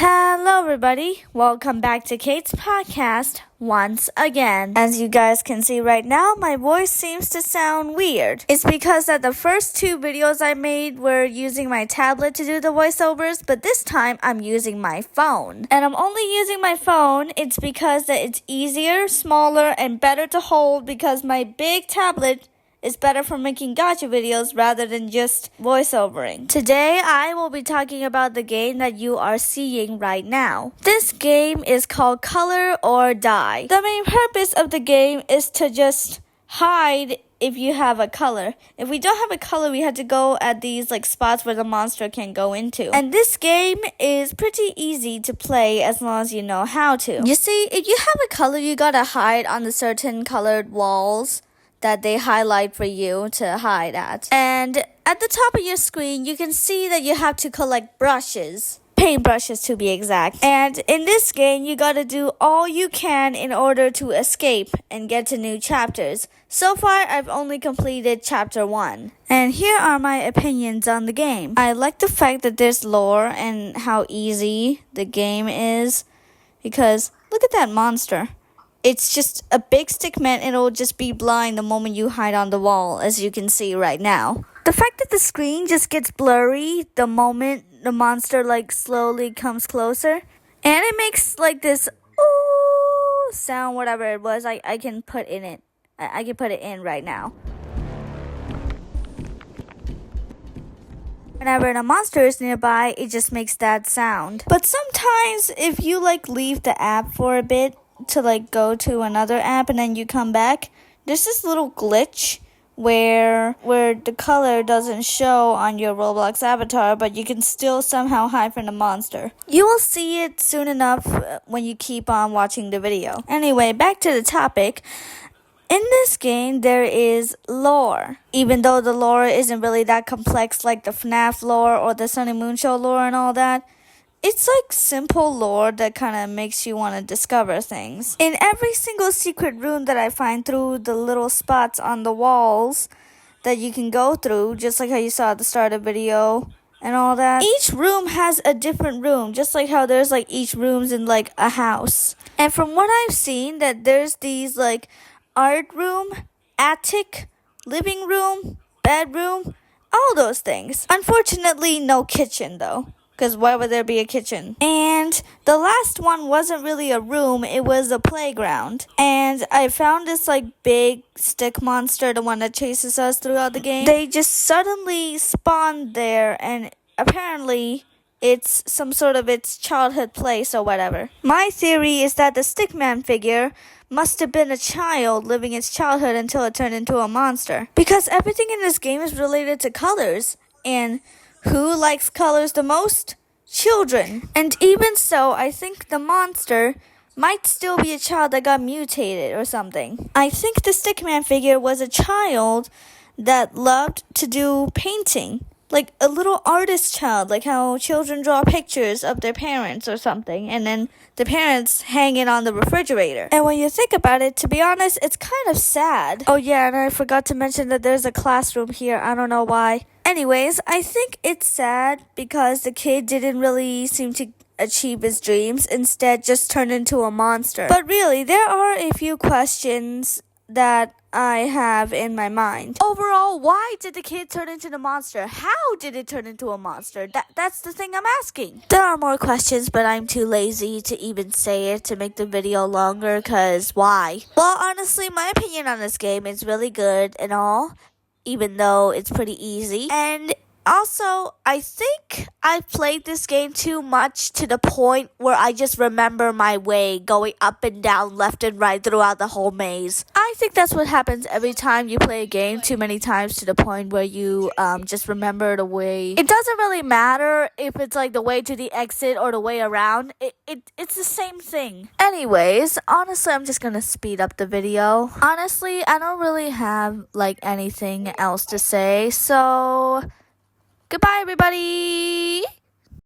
Hello, everybody. Welcome back to Kate's podcast once again. As you guys can see right now, my voice seems to sound weird. It's because that the first two videos I made were using my tablet to do the voiceovers, but this time I'm using my phone. And I'm only using my phone, it's because that it's easier, smaller, and better to hold because my big tablet is better for making gacha videos rather than just voiceovering. Today, I will be talking about the game that you are seeing right now. This game is called Color or Die. The main purpose of the game is to just hide if you have a color. If we don't have a color, we have to go at these spots where the monster can go into. And this game is pretty easy to play as long as you know how to. You see, if you have a color, you gotta hide on the certain colored walls that they highlight for you to hide at. And at the top of your screen, you can see that you have to collect brushes. Paintbrushes to be exact. And in this game, you gotta do all you can in order to escape and get to new chapters. So far, I've only completed chapter 1. And here are my opinions on the game. I like the fact that there's lore and how easy the game is. Because look at that monster. It's just a big stick man and it'll just be blind the moment you hide on the wall, as you can see right now. The fact that the screen just gets blurry the moment the monster slowly comes closer. And it makes this ooh sound, whatever it was, I can put in it. I can put it in right now. Whenever the monster is nearby, it just makes that sound. But sometimes if you leave the app for a bit, to go to another app and then you come back, there's this little glitch where the color doesn't show on your Roblox avatar, but you can still somehow hide from the monster. You will see it soon enough when you keep on watching the video. Anyway, back to the topic. In this game, there is lore. Even though the lore isn't really that complex like the FNAF lore or the Sun and Moon Show lore and all that, it's simple lore that kind of makes you want to discover things. In every single secret room that I find through the little spots on the walls that you can go through, just like how you saw at the start of the video and all that, each room has a different room, just like how there's each room's in a house. And from what I've seen, that there's these art room, attic, living room, bedroom, all those things. Unfortunately, no kitchen though. Because why would there be a kitchen? And the last one wasn't really a room, it was a playground. And I found this big stick monster, the one that chases us throughout the game. They just suddenly spawned there, and apparently it's some sort of its childhood place or whatever. My theory is that the stickman figure must have been a child living its childhood until it turned into a monster. Because everything in this game is related to colors, and who likes colors the most? Children. And even so, I think the monster might still be a child that got mutated or something. I think the stickman figure was a child that loved to do painting. Like a little artist child, like how children draw pictures of their parents or something, and then the parents hang it on the refrigerator. And when you think about it, to be honest, it's kind of sad. Oh yeah, and I forgot to mention that there's a classroom here. I don't know why. Anyways, I think it's sad because the kid didn't really seem to achieve his dreams, instead just turned into a monster. But really, there are a few questions that I have in my mind. Overall, why did the kid turn into the monster? How did it turn into a monster? That's the thing I'm asking. There are more questions, but I'm too lazy to even say it to make the video longer, cause why? Well, honestly, my opinion on this game is really good and all, even though it's pretty easy. And also, I think I've played this game too much to the point where I just remember my way going up and down, left and right throughout the whole maze. I think that's what happens every time you play a game too many times to the point where you just remember the way. It doesn't really matter if it's the way to the exit or the way around. It's the same thing. Anyways, honestly, I'm just gonna speed up the video. Honestly, I don't really have anything else to say, so goodbye, everybody!